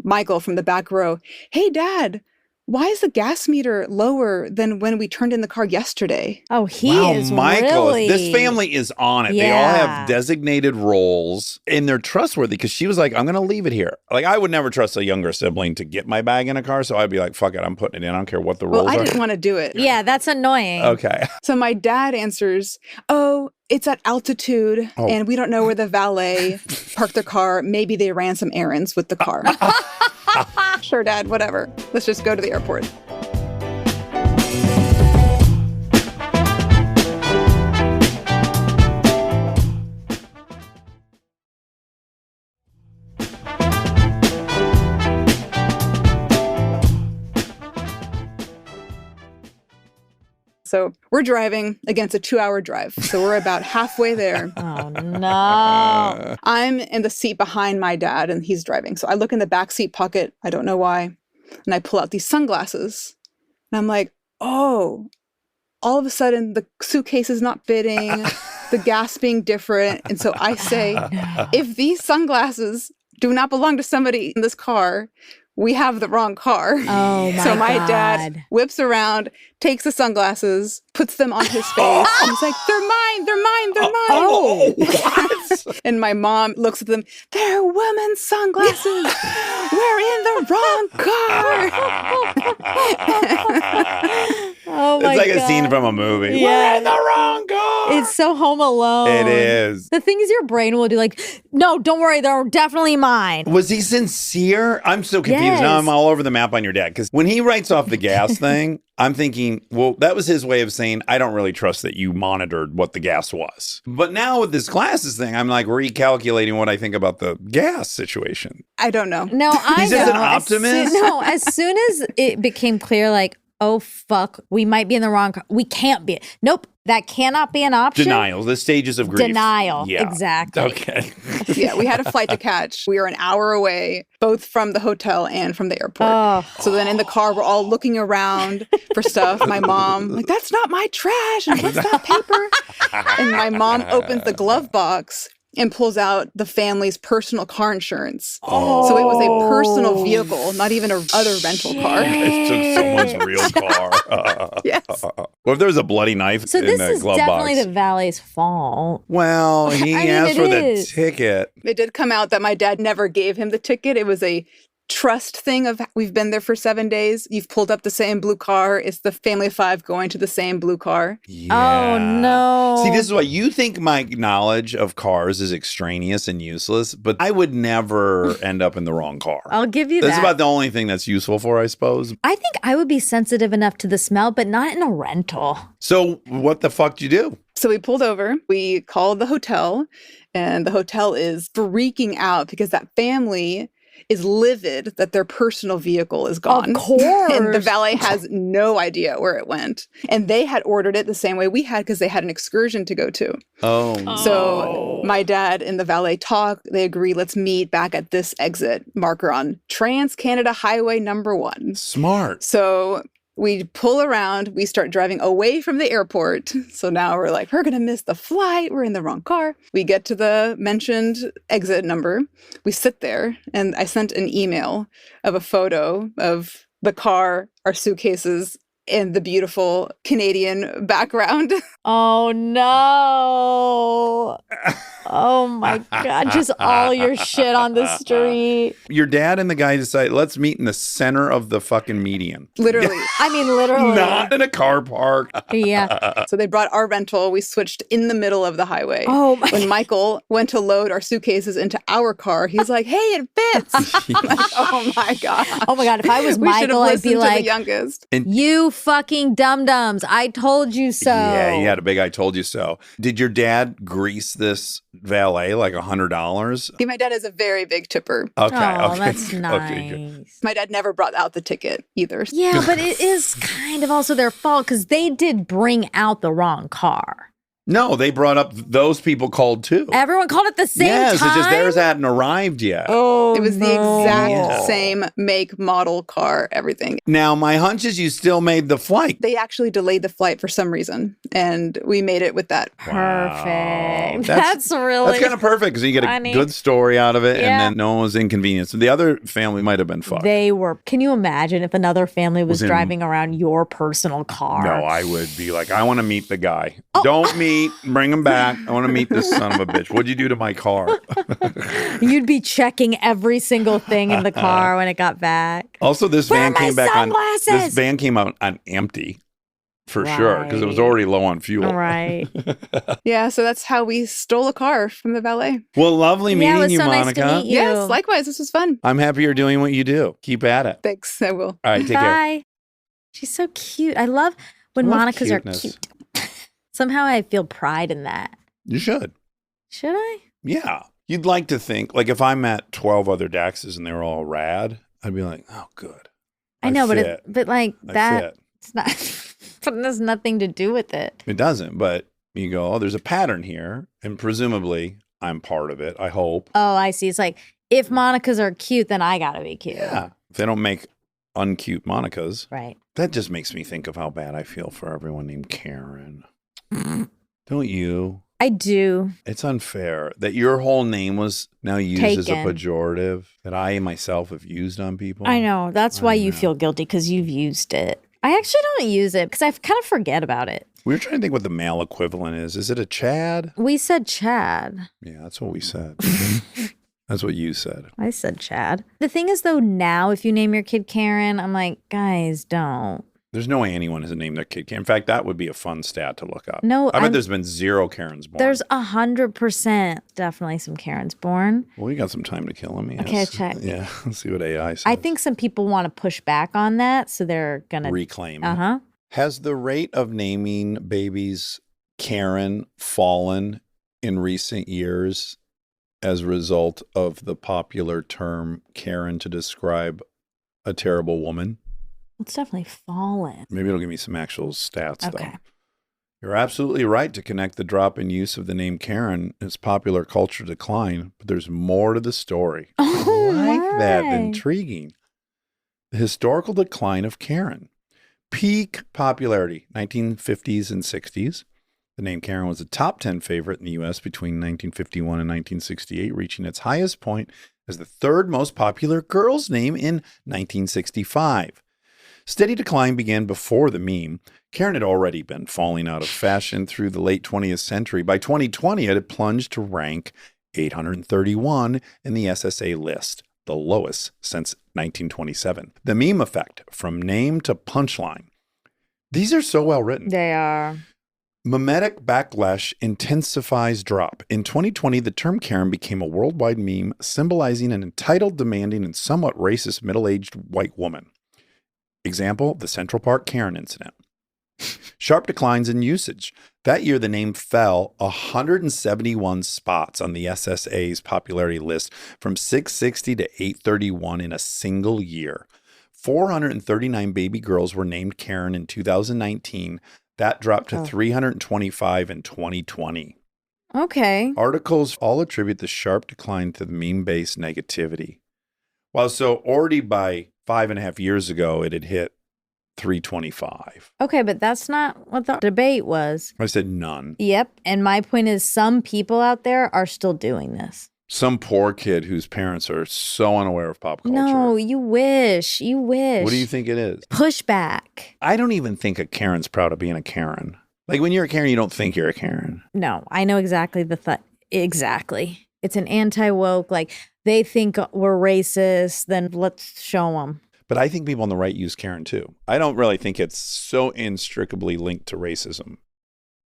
Speaker 7: Michael from the back row, hey, Dad, why is the gas meter lower than when we turned in the car yesterday?
Speaker 2: Oh, he
Speaker 1: Wow,
Speaker 2: is
Speaker 1: Michael,
Speaker 2: really...
Speaker 1: this family is on it. They all have designated roles and they're trustworthy because she was like, I'm going to leave it here. Like, I would never trust a younger sibling to get my bag in a car. So I'd be like, fuck it, I'm putting it in. I don't care what the rules
Speaker 7: Well, I
Speaker 1: are.
Speaker 7: didn't want to do it.
Speaker 2: Yeah, that's annoying.
Speaker 1: Okay.
Speaker 7: So my dad answers, oh, it's at altitude and we don't know where the valet parked their car. Maybe they ran some errands with the car. Sure, Dad, whatever. Let's just go to the airport. So we're driving against a 2-hour drive. So we're about halfway there.
Speaker 2: Oh, no.
Speaker 7: I'm in the seat behind my dad and he's driving. So I look in the back seat pocket. I don't know why. And I pull out these sunglasses. And I'm like, oh, all of a sudden the suitcase is not fitting, the gas being different. And so I say, if these sunglasses do not belong to somebody in this car, we have the wrong car.
Speaker 2: Oh, my
Speaker 7: So my
Speaker 2: God.
Speaker 7: dad whips around, takes the sunglasses, puts them on his face. And he's like, they're mine, they're mine, they're mine.
Speaker 1: Oh, what?
Speaker 7: And my mom looks at them, they're women's sunglasses. We're in the wrong car.
Speaker 2: Oh, my
Speaker 1: It's like
Speaker 2: God.
Speaker 1: a scene from a movie.
Speaker 2: Yeah.
Speaker 1: We're in the wrong car.
Speaker 2: It's so Home Alone.
Speaker 1: It is.
Speaker 2: The things your brain will do, like, no, don't worry, they're definitely mine.
Speaker 1: Was he sincere? I'm so confused.
Speaker 2: Yes.
Speaker 1: Now I'm all over the map on your dad. Because when he writes off the gas thing, I'm thinking, well, that was his way of saying, I don't really trust that you monitored what the gas was. But now with this glasses thing, I'm like recalculating what I think about the gas situation.
Speaker 7: I don't know.
Speaker 2: No, I
Speaker 1: He's
Speaker 2: know.
Speaker 1: just an optimist?
Speaker 2: As soon as it became clear, like, oh, fuck, we might be in the wrong car. We can't be. Nope, that cannot be an option.
Speaker 1: Denial, the stages of grief.
Speaker 2: Denial,
Speaker 1: Yeah.
Speaker 2: exactly.
Speaker 1: Okay.
Speaker 7: Yeah, we had a flight to catch. We were an hour away, both from the hotel and from the airport.
Speaker 2: Oh.
Speaker 7: So then in the car, we're all looking around for stuff. My mom, like, that's not my trash. And what's that paper? And my mom opens the glove box and pulls out the family's personal car insurance.
Speaker 1: Oh.
Speaker 7: So it was a personal vehicle, not even a other rental car.
Speaker 1: It took someone's real car.
Speaker 7: Yes.
Speaker 1: What if there was a bloody knife
Speaker 2: So
Speaker 1: in
Speaker 2: this
Speaker 1: the
Speaker 2: is
Speaker 1: glove
Speaker 2: definitely
Speaker 1: box?
Speaker 2: the valet's fault.
Speaker 1: Well, he
Speaker 2: I mean,
Speaker 1: asked
Speaker 2: it
Speaker 1: for the
Speaker 2: is.
Speaker 1: ticket.
Speaker 7: It did come out that my dad never gave him the ticket. It was a trust thing of we've been there for 7 days. You've pulled up the same blue car. It's the family of 5 going to the same blue car.
Speaker 2: Oh, no.
Speaker 1: See, this is what you think my knowledge of cars is extraneous and useless, but I would never end up in the wrong car.
Speaker 2: I'll give you
Speaker 1: That's
Speaker 2: that.
Speaker 1: about the only thing that's useful for, I suppose.
Speaker 2: I think I would be sensitive enough to the smell, but not in a rental.
Speaker 1: So what the fuck do you do?
Speaker 7: So we pulled over, we called the hotel, and the hotel is freaking out because that family is livid that their personal vehicle is gone.
Speaker 2: Of course.
Speaker 7: And the valet has no idea where it went. And they had ordered it the same way we had because they had an excursion to go to.
Speaker 1: Oh.
Speaker 7: So my dad and the valet talk. They agree, let's meet back at this exit marker on Trans-Canada Highway number 1.
Speaker 1: Smart.
Speaker 7: So we pull around, we start driving away from the airport. So now we're like, we're going to miss the flight. We're in the wrong car. We get to the mentioned exit number. We sit there, and I sent an email of a photo of the car, our suitcases, and the beautiful Canadian background.
Speaker 2: Oh, no. Oh, my God. Just all your shit on the street.
Speaker 1: Your dad and the guy decide, let's meet in the center of the fucking median.
Speaker 7: Literally.
Speaker 2: I mean, literally.
Speaker 1: Not in a car park.
Speaker 2: Yeah.
Speaker 7: So they brought our rental. We switched in the middle of the highway.
Speaker 2: Oh, my
Speaker 7: When Michael went to load our suitcases into our car, he's like, hey, it fits. I'm like, oh my God.
Speaker 2: Oh, my God. If I was
Speaker 7: We should have
Speaker 2: Michael, I'd
Speaker 7: listened
Speaker 2: be
Speaker 7: to
Speaker 2: like,
Speaker 7: the youngest.
Speaker 2: you fucking dum-dums. I told you so.
Speaker 1: Yeah, he had a big I told you so. Did your dad grease this valet like $100?
Speaker 7: See, my dad is a very big tipper.
Speaker 1: Okay,
Speaker 2: Oh,
Speaker 1: okay.
Speaker 2: that's
Speaker 1: Okay,
Speaker 2: nice.
Speaker 1: good.
Speaker 7: My dad never brought out the ticket either.
Speaker 2: Yeah, but it is kind of also their fault because they did bring out the wrong car.
Speaker 1: No, they brought up those people called too.
Speaker 2: Everyone called it the same
Speaker 1: Yes,
Speaker 2: time.
Speaker 1: it's just theirs hadn't arrived yet.
Speaker 2: Oh,
Speaker 7: It was the
Speaker 2: no.
Speaker 7: exact same make, model, car, everything.
Speaker 1: Now, my hunch is you still made the flight.
Speaker 7: They actually delayed the flight for some reason, and we made it with that.
Speaker 2: Perfect.
Speaker 1: Wow.
Speaker 2: That's really
Speaker 1: That's kind of perfect because you get a
Speaker 2: funny.
Speaker 1: good story out of it,
Speaker 2: Yeah.
Speaker 1: and then no one was inconvenienced. The other family might have been fucked.
Speaker 2: They were. Can you imagine if another family was
Speaker 1: Was in-
Speaker 2: driving around your personal car?
Speaker 1: No, I would be like, I want to meet the guy.
Speaker 2: Oh.
Speaker 1: Don't meet, bring him back. I want to meet this son of a bitch. What'd you do to my car?
Speaker 2: You'd be checking every single thing in the car when it got back.
Speaker 1: Also, this
Speaker 2: Where
Speaker 1: van
Speaker 2: are my
Speaker 1: came back
Speaker 2: sunglasses?
Speaker 1: on. This van came out on empty, for sure, because it was
Speaker 2: Right.
Speaker 1: already low on fuel.
Speaker 2: Right.
Speaker 7: Yeah, so that's how we stole a car from the valet.
Speaker 1: Well, lovely
Speaker 2: Yeah, it
Speaker 1: meeting
Speaker 2: was
Speaker 1: you,
Speaker 2: so nice to
Speaker 1: Monica.
Speaker 2: meet you.
Speaker 7: Yes, likewise. This was fun.
Speaker 1: I'm happy you're doing what you do. Keep at it.
Speaker 7: Thanks. I will.
Speaker 1: All right, take care.
Speaker 2: Bye. She's so cute. I love when
Speaker 1: I love
Speaker 2: Monicas
Speaker 1: cuteness.
Speaker 2: are cute. Somehow I feel pride in that.
Speaker 1: You should.
Speaker 2: Should I?
Speaker 1: Yeah. You'd like to think, like, if I met 12 other Daxes and they were all rad, I'd be like, oh, good.
Speaker 2: I know,
Speaker 1: fit.
Speaker 2: but like
Speaker 1: I
Speaker 2: that,
Speaker 1: fit.
Speaker 2: it's not. But it has nothing to do with it.
Speaker 1: It doesn't, but you go, oh, there's a pattern here. And presumably I'm part of it, I hope.
Speaker 2: Oh, I see. It's like if Monicas are cute, then I gotta be cute.
Speaker 1: Yeah. If they don't make uncute Monicas,
Speaker 2: Right.
Speaker 1: that just makes me think of how bad I feel for everyone named Karen. Don't you?
Speaker 2: I do.
Speaker 1: It's unfair that your whole name was now used as a
Speaker 2: Taken.
Speaker 1: pejorative that I myself have used on people.
Speaker 2: I know. That's
Speaker 1: I
Speaker 2: why you
Speaker 1: know.
Speaker 2: feel guilty because you've used it. I actually don't use it because I kind of forget about it.
Speaker 1: We were trying to think what the male equivalent is. Is it a Chad?
Speaker 2: We said Chad.
Speaker 1: Yeah, that's what we said. That's what you said.
Speaker 2: I said Chad. The thing is, though, now if you name your kid Karen, I'm like, guys, don't.
Speaker 1: There's no way anyone has named their kid Karen. In fact, that would be a fun stat to look up.
Speaker 2: No,
Speaker 1: I bet
Speaker 2: I'm-
Speaker 1: there's been 0 Karens born.
Speaker 2: There's 100% definitely some Karens born.
Speaker 1: Well, we got some time to kill them. Yes.
Speaker 2: Okay, check.
Speaker 1: Yeah, let's see what AI says.
Speaker 2: I think some people want to push back on that, so they're gonna.
Speaker 1: reclaim.
Speaker 2: Uh-huh.
Speaker 1: Has the rate of naming babies Karen fallen in recent years as a result of the popular term Karen to describe a terrible woman?
Speaker 2: It's definitely fallen.
Speaker 1: Maybe it'll give me some actual stats,
Speaker 2: Okay.
Speaker 1: though. You're absolutely right to connect the drop in use of the name Karen as popular culture decline, but there's more to the story.
Speaker 2: Oh,
Speaker 1: I like that.
Speaker 2: why?
Speaker 1: Intriguing. The historical decline of Karen. Peak popularity, 1950s and 60s. The name Karen was a top 10 favorite in the U.S. between 1951 and 1968, reaching its highest point as the 3rd most popular girl's name in 1965. Steady decline began before the meme. Karen had already been falling out of fashion through the late 20th century. By 2020, it had plunged to rank 831 in the SSA list the lowest since 1927. The meme effect, from name to punchline. These are so well written.
Speaker 2: They are.
Speaker 1: Mimetic backlash intensifies drop. In 2020, the term Karen became a worldwide meme symbolizing an entitled, demanding, and somewhat racist middle-aged white woman. Example, the Central Park Karen incident. Sharp declines in usage. That year, the name fell 171 spots on the SSA's popularity list from 660 to 831 in a single year. 439 baby girls were named Karen in 2019. That dropped to 325 in 2020.
Speaker 2: Okay.
Speaker 1: Articles all attribute the sharp decline to the meme-based negativity. Well, so already by 5.5 years ago, it had hit 325.
Speaker 2: Okay, but that's not what the debate was.
Speaker 1: I said none.
Speaker 2: Yep. And my point is some people out there are still doing this.
Speaker 1: Some poor kid whose parents are so unaware of pop culture.
Speaker 2: No, you wish. You wish.
Speaker 1: What do you think it is?
Speaker 2: Pushback.
Speaker 1: I don't even think a Karen's proud of being a Karen. Like when you're a Karen, you don't think you're a Karen.
Speaker 2: No, I know exactly the thought. Exactly. It's an anti-woke, like they think we're racist, then let's show them.
Speaker 1: But I think people on the right use Karen too. I don't really think it's so inextricably linked to racism.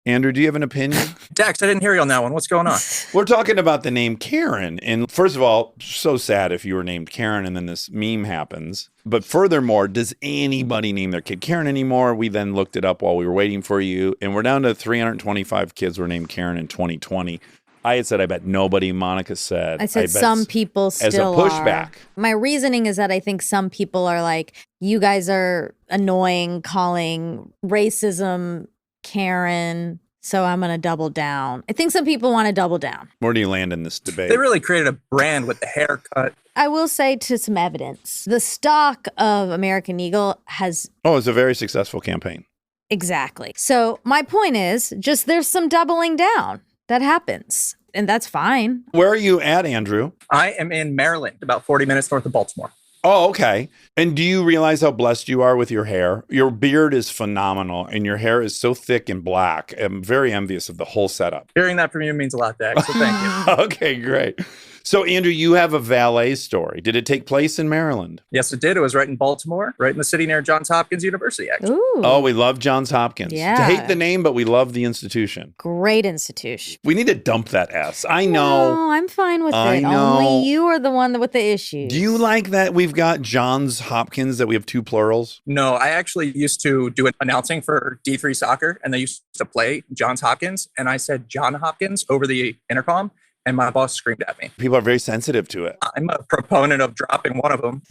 Speaker 1: Andrew, do you have an opinion?
Speaker 8: Dax, I didn't hear you on that one. What's going on?
Speaker 1: We're talking about the name Karen. And first of all, so sad if you were named Karen and then this meme happens. But furthermore, does anybody name their kid Karen anymore? We then looked it up while we were waiting for you. And we're down to 325 kids were named Karen in 2020. I had said, I bet nobody. Monica said,
Speaker 2: I said some people still
Speaker 1: as a pushback.
Speaker 2: Are. My reasoning is that I think some people are like, you guys are annoying calling racism Karen, so I'm going to double down. I think some people want to double down.
Speaker 1: Where do you land in this debate?
Speaker 8: They really created a brand with the haircut.
Speaker 2: I will say to some evidence, the stock of American Eagle has...
Speaker 1: Oh, it's a very successful campaign.
Speaker 2: Exactly. So my point is just there's some doubling down that happens, and that's fine.
Speaker 1: Where are you at, Andrew?
Speaker 8: I am in Maryland, about 40 minutes north of Baltimore.
Speaker 1: Oh, okay. And do you realize how blessed you are with your hair? Your beard is phenomenal, and your hair is so thick and black. I'm very envious of the whole setup.
Speaker 8: Hearing that from you means a lot, Dax, so thank you.
Speaker 1: Okay, great. So, Andrew, you have a valet story. Did it take place in Maryland?
Speaker 8: Yes, it did. It was right in Baltimore, right in the city near Johns Hopkins University, actually.
Speaker 2: Ooh.
Speaker 1: Oh, we love Johns Hopkins.
Speaker 2: Yeah.
Speaker 1: I hate the name, but we love the institution.
Speaker 2: Great institution.
Speaker 1: We need to dump that S. I know.
Speaker 2: No, I'm fine with
Speaker 1: I
Speaker 2: it.
Speaker 1: know.
Speaker 2: Only you are the one with the issues.
Speaker 1: Do you like that we've got Johns Hopkins, that we have two plurals?
Speaker 8: No, I actually used to do announcing for D3 soccer, and they used to play Johns Hopkins, and I said John Hopkins over the intercom, and my boss screamed at me.
Speaker 1: People are very sensitive to it.
Speaker 8: I'm a proponent of dropping one of them.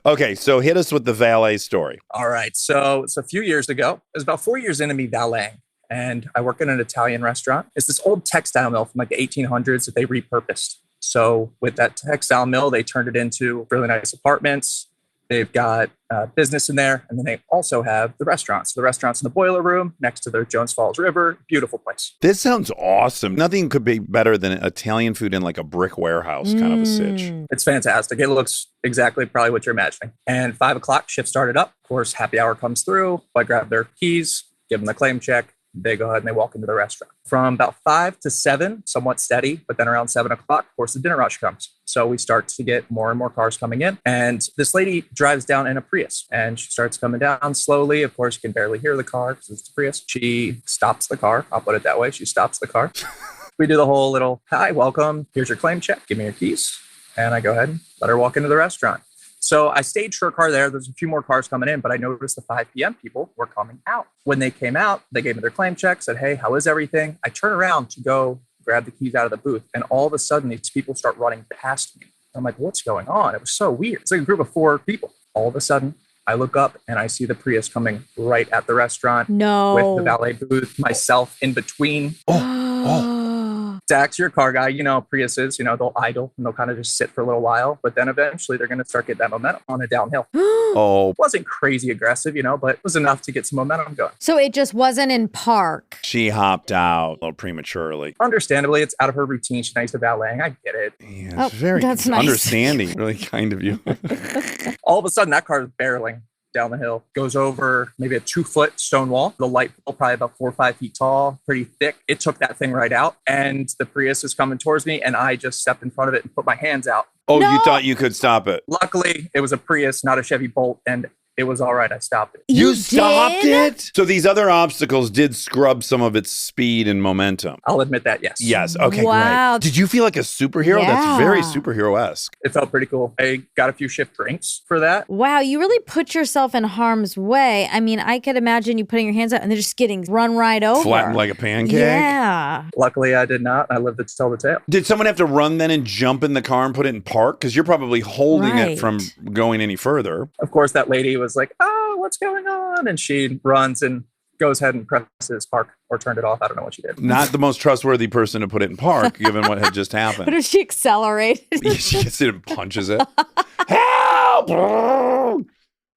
Speaker 1: Okay, so hit us with the valet story.
Speaker 8: All right, so it's a few years ago. It was about 4 years into me valeting, and I work in an Italian restaurant. It's this old textile mill from like the 1800s that they repurposed. So with that textile mill, they turned it into really nice apartments. They've got business in there, and then they also have the restaurant. So the restaurant's in the boiler room next to the Jones Falls River. Beautiful place.
Speaker 1: This sounds awesome. Nothing could be better than Italian food in like a brick warehouse kind of a sitch.
Speaker 8: It's fantastic. It looks exactly probably what you're imagining. And 5 o'clock, shift started up. Of course, happy hour comes through. I grab their keys, give them the claim check. They go ahead and they walk into the restaurant. From about 5 to 7, somewhat steady, but then around 7 o'clock, of course, the dinner rush comes. So we start to get more and more cars coming in. And this lady drives down in a Prius, and she starts coming down slowly. Of course, you can barely hear the car because it's a Prius. She stops the car. I'll put it that way. She stops the car. We do the whole little, hi, welcome. Here's your claim check. Give me your keys. And I go ahead and let her walk into the restaurant. So I staged her car there. There's a few more cars coming in, but I noticed the 5 p.m. people were coming out. When they came out, they gave me their claim check, said, hey, how is everything? I turn around to go grab the keys out of the booth, and all of a sudden, these people start running past me. I'm like, what's going on? It was so weird. It's like a group of 4 people. All of a sudden, I look up, and I see the Prius coming right at the restaurant.
Speaker 2: No.
Speaker 8: With the valet booth, myself in between. Dax, you're a car guy. You know, Priuses, they'll idle and they'll kind of just sit for a little while, but then eventually they're going to start getting that momentum on a downhill. It wasn't crazy aggressive, but it was enough to get some momentum going.
Speaker 2: So it just wasn't in park.
Speaker 1: She hopped out a little prematurely.
Speaker 8: Understandably, it's out of her routine. She's nice to valeting. I get it.
Speaker 1: Yeah, it's very
Speaker 2: that's nice.
Speaker 1: understanding. Really kind of you.
Speaker 8: All of a sudden, that car is barreling down the hill, goes over maybe a 2-foot stone wall. The light pole, probably about 4 or 5 feet tall, pretty thick. It took that thing right out. And the Prius is coming towards me, and I just stepped in front of it and put my hands out.
Speaker 1: Oh,
Speaker 2: No.
Speaker 1: you thought you could stop it?
Speaker 8: Luckily, it was a Prius, not a Chevy Bolt, and it was all right. I stopped it.
Speaker 1: You stopped
Speaker 2: did?
Speaker 1: it? So these other obstacles did scrub some of its speed and momentum.
Speaker 8: I'll admit that, yes.
Speaker 1: Yes. Okay,
Speaker 2: Wow.
Speaker 1: great. Did you feel like a superhero?
Speaker 2: Yeah.
Speaker 1: That's very superhero-esque.
Speaker 8: It felt pretty cool. I got a few shift drinks for that.
Speaker 2: Wow, you really put yourself in harm's way. I mean, I could imagine you putting your hands out and they're just getting run right over.
Speaker 1: Flattened like a pancake?
Speaker 2: Yeah.
Speaker 8: Luckily, I did not. I lived to tell the tale.
Speaker 1: Did someone have to run then and jump in the car and put it in park? Because you're probably holding it from going any further.
Speaker 8: Of course, that lady was like, oh, what's going on? And she runs and goes ahead and presses park or turned it off. I don't know what she did.
Speaker 1: Not the most trustworthy person to put it in park, given what had just
Speaker 2: What
Speaker 1: happened.
Speaker 2: if she accelerated?
Speaker 1: She gets it and punches it. Help!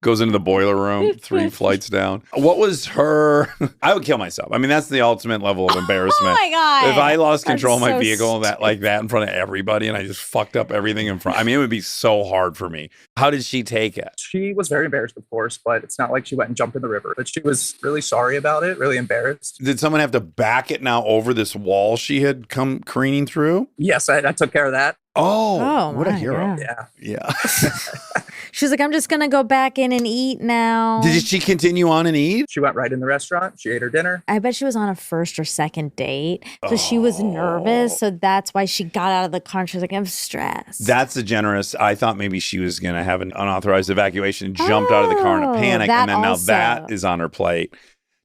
Speaker 1: Goes into the boiler room, 3 flights down. What was her? I would kill myself. I mean, that's the ultimate level of embarrassment.
Speaker 2: Oh my God.
Speaker 1: If I lost control of my
Speaker 2: so
Speaker 1: vehicle like that in front of everybody and I just fucked up everything in front, I mean, it would be so hard for me. How did she take it?
Speaker 8: She was very embarrassed, of course, but it's not like she went and jumped in the river. But she was really sorry about it, really embarrassed.
Speaker 1: Did someone have to back it now over this wall she had come careening through?
Speaker 8: Yes, I took care of that.
Speaker 1: Oh, what a
Speaker 2: my
Speaker 1: hero.
Speaker 2: God.
Speaker 8: Yeah.
Speaker 1: Yeah.
Speaker 2: She's like, I'm just going to go back in and eat now.
Speaker 1: Did she continue on and eat?
Speaker 8: She went right in the restaurant. She ate her dinner.
Speaker 2: I bet she was on a first or second date. So she was nervous. So that's why she got out of the car and she was like, I'm stressed.
Speaker 1: That's a generous. I thought maybe she was going to have an unauthorized evacuation, jumped out of the car in a panic,
Speaker 2: that
Speaker 1: and then
Speaker 2: also.
Speaker 1: now that is on her plate.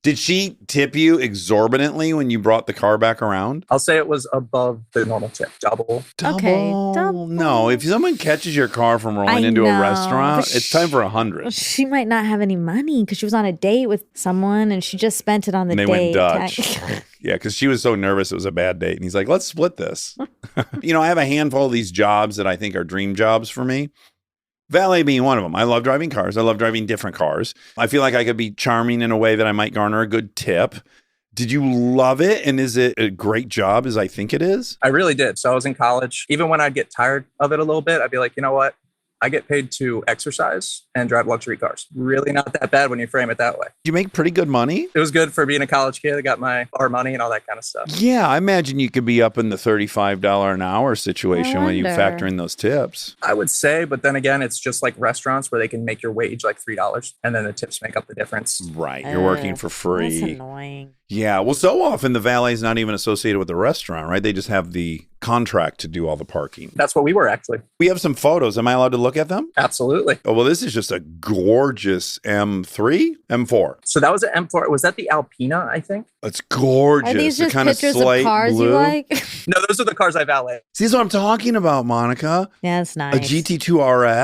Speaker 1: Did she tip you exorbitantly when you brought the car back around?
Speaker 8: I'll say it was above the normal tip, double.
Speaker 2: Okay, double.
Speaker 1: No, if someone catches your car from rolling
Speaker 2: I
Speaker 1: into
Speaker 2: know,
Speaker 1: a restaurant,
Speaker 2: but
Speaker 1: it's time for 100.
Speaker 2: She might not have any money because she was on a date with someone and she just spent it on the
Speaker 1: And they
Speaker 2: date.
Speaker 1: went Dutch. Yeah, because she was so nervous it was a bad date. And he's like, let's split this. You know, I have a handful of these jobs that I think are dream jobs for me. Valet being one of them. I love driving cars. I love driving different cars. I feel like I could be charming in a way that I might garner a good tip. Did you love it? And is it a great job as I think it is?
Speaker 8: I really did. So I was in college. Even when I'd get tired of it a little bit, I'd be like, you know what? I get paid to exercise and drive luxury cars. Really not that bad when you frame it that way.
Speaker 1: You make pretty good money?
Speaker 8: It was good for being a college kid. I got my bar money and all that kind of stuff.
Speaker 1: Yeah, I imagine you could be up in the $35 an hour situation when you
Speaker 2: wonder.
Speaker 1: factor in those tips.
Speaker 8: I would say, but then again, it's just like restaurants where they can make your wage like $3 and then the tips make up the difference.
Speaker 1: Right. You're working for
Speaker 2: That's
Speaker 1: free.
Speaker 2: annoying.
Speaker 1: Yeah. Well, so often the valet's not even associated with the restaurant, right? They just have the contract to do all the parking.
Speaker 8: That's what we were actually.
Speaker 1: We have some photos. Am I allowed to look at them?
Speaker 8: Absolutely.
Speaker 1: Oh, well, this is just a gorgeous M3, M4.
Speaker 8: So that was an M4. Was that the Alpina, I think?
Speaker 1: It's gorgeous.
Speaker 2: Are these
Speaker 1: The
Speaker 2: just
Speaker 1: kind
Speaker 2: pictures of
Speaker 1: slate
Speaker 2: cars
Speaker 1: blue.
Speaker 2: you like?
Speaker 8: No, those are the cars I valet.
Speaker 1: See, that's what I'm talking about, Monica.
Speaker 2: Yeah, that's nice.
Speaker 1: A GT2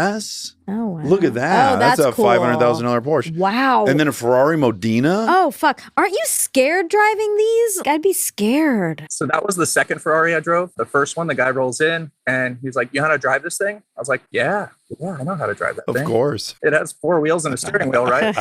Speaker 1: RS.
Speaker 2: Oh, wow.
Speaker 1: Look at that.
Speaker 2: Oh, that's
Speaker 1: a
Speaker 2: cool.
Speaker 1: $500,000 Porsche.
Speaker 2: Wow.
Speaker 1: And then a Ferrari Modena.
Speaker 2: Oh, fuck. Aren't you scared driving these? I'd be scared.
Speaker 8: So that was the second Ferrari I drove. The first one, the guy rolls in and he's like, you know how to drive this thing? I was like, yeah, I know how to drive that
Speaker 1: Of
Speaker 8: thing.
Speaker 1: course.
Speaker 8: It has 4 wheels and a steering wheel, right?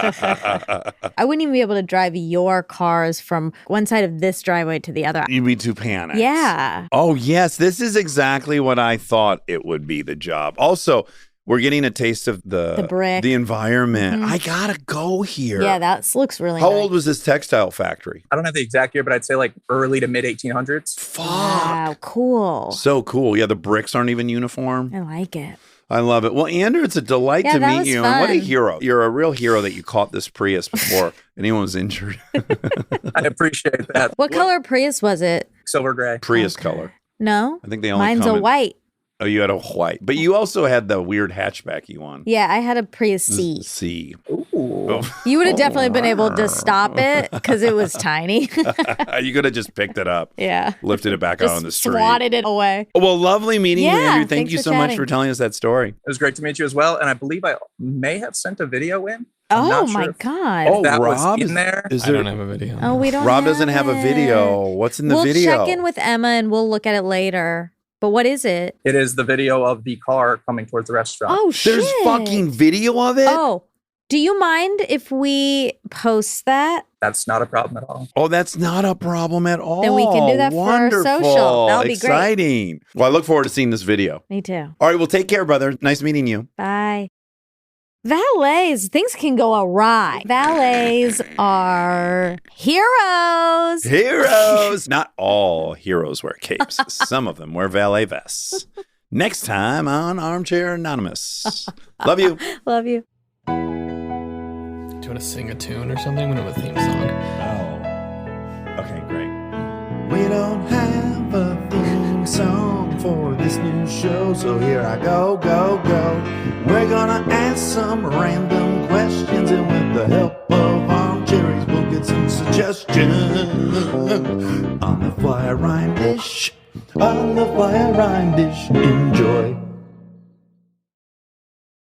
Speaker 2: I wouldn't even be able to drive your cars from one side of this driveway to the other.
Speaker 1: You'd be too panicked.
Speaker 2: Yeah.
Speaker 1: Oh, yes. This is exactly what I thought it would be, the job. Also, we're getting a taste of the
Speaker 2: brick.
Speaker 1: the environment.
Speaker 2: Mhm.
Speaker 1: I got to go here.
Speaker 2: Yeah, that looks really
Speaker 1: How
Speaker 2: nice.
Speaker 1: old was this textile factory?
Speaker 8: I don't have the exact year, but I'd say like early to mid 1800s.
Speaker 1: Fuck.
Speaker 2: Wow, cool.
Speaker 1: So cool. Yeah, the bricks aren't even uniform.
Speaker 2: I like it.
Speaker 1: I love it. Well, Andrew, it's a delight
Speaker 2: Yeah,
Speaker 1: to
Speaker 2: that
Speaker 1: meet
Speaker 2: was
Speaker 1: you. And what a
Speaker 2: fun.
Speaker 1: hero. You're a real hero that you caught this Prius before anyone was injured.
Speaker 8: I appreciate that.
Speaker 2: What color Prius was it?
Speaker 8: Silver gray.
Speaker 1: Prius
Speaker 2: Okay.
Speaker 1: color.
Speaker 2: No?
Speaker 1: I think they only
Speaker 2: Mine's
Speaker 1: come
Speaker 2: a
Speaker 1: in-
Speaker 2: white.
Speaker 1: Oh, you had a white. But you also had the weird hatchbacky one.
Speaker 2: Yeah, I had a Prius C.
Speaker 1: C.
Speaker 8: Ooh.
Speaker 1: Oh.
Speaker 2: You would have definitely been able to stop it because it was tiny.
Speaker 1: You could have just picked it up,
Speaker 2: Yeah.
Speaker 1: lifted it back out on the
Speaker 2: Just
Speaker 1: street.
Speaker 2: swatted it away.
Speaker 1: Well, lovely meeting you,
Speaker 2: Yeah,
Speaker 1: Andrew. Thank
Speaker 2: thanks
Speaker 1: you
Speaker 2: for
Speaker 1: so much
Speaker 2: chatting.
Speaker 1: for telling us that story.
Speaker 8: It was great to meet you as well. And I believe I may have sent a video in. I'm
Speaker 2: Oh
Speaker 8: not
Speaker 2: my
Speaker 8: sure if
Speaker 2: God.
Speaker 1: Oh,
Speaker 8: that
Speaker 1: Rob,
Speaker 8: was in there.
Speaker 1: Is
Speaker 6: I
Speaker 1: there?
Speaker 6: don't have a video.
Speaker 2: Oh, we don't
Speaker 1: Rob doesn't have a
Speaker 2: it.
Speaker 1: video. What's in the
Speaker 2: we'll
Speaker 1: video?
Speaker 2: check in with Emma and we'll look at it later. But what is it?
Speaker 8: It is the video of the car coming towards the restaurant.
Speaker 2: Oh, shit.
Speaker 1: There's fucking video of it?
Speaker 2: Oh, do you mind if we post that?
Speaker 8: That's not a problem at all.
Speaker 1: Oh, that's not a problem at all.
Speaker 2: Then we can do that for our
Speaker 1: Wonderful.
Speaker 2: social. That'll be great.
Speaker 1: Exciting. Well, I look forward to seeing this video.
Speaker 2: Me too.
Speaker 1: All right, well, take care, brother. Nice meeting you.
Speaker 2: Bye. Valets, things can go awry. Valets are heroes.
Speaker 1: Heroes! Not all heroes wear capes. Some of them wear valet vests. Next time on Armchair Anonymous. Love you.
Speaker 2: Love you.
Speaker 6: Do you want to sing a tune or something? We don't have a theme song.
Speaker 1: Oh. Okay, great.
Speaker 3: We don't have a theme song for this new show, so here I go. We're gonna ask some random questions, and with the help of Armcherries, we'll get some suggestions. On the fly rhyme dish, enjoy.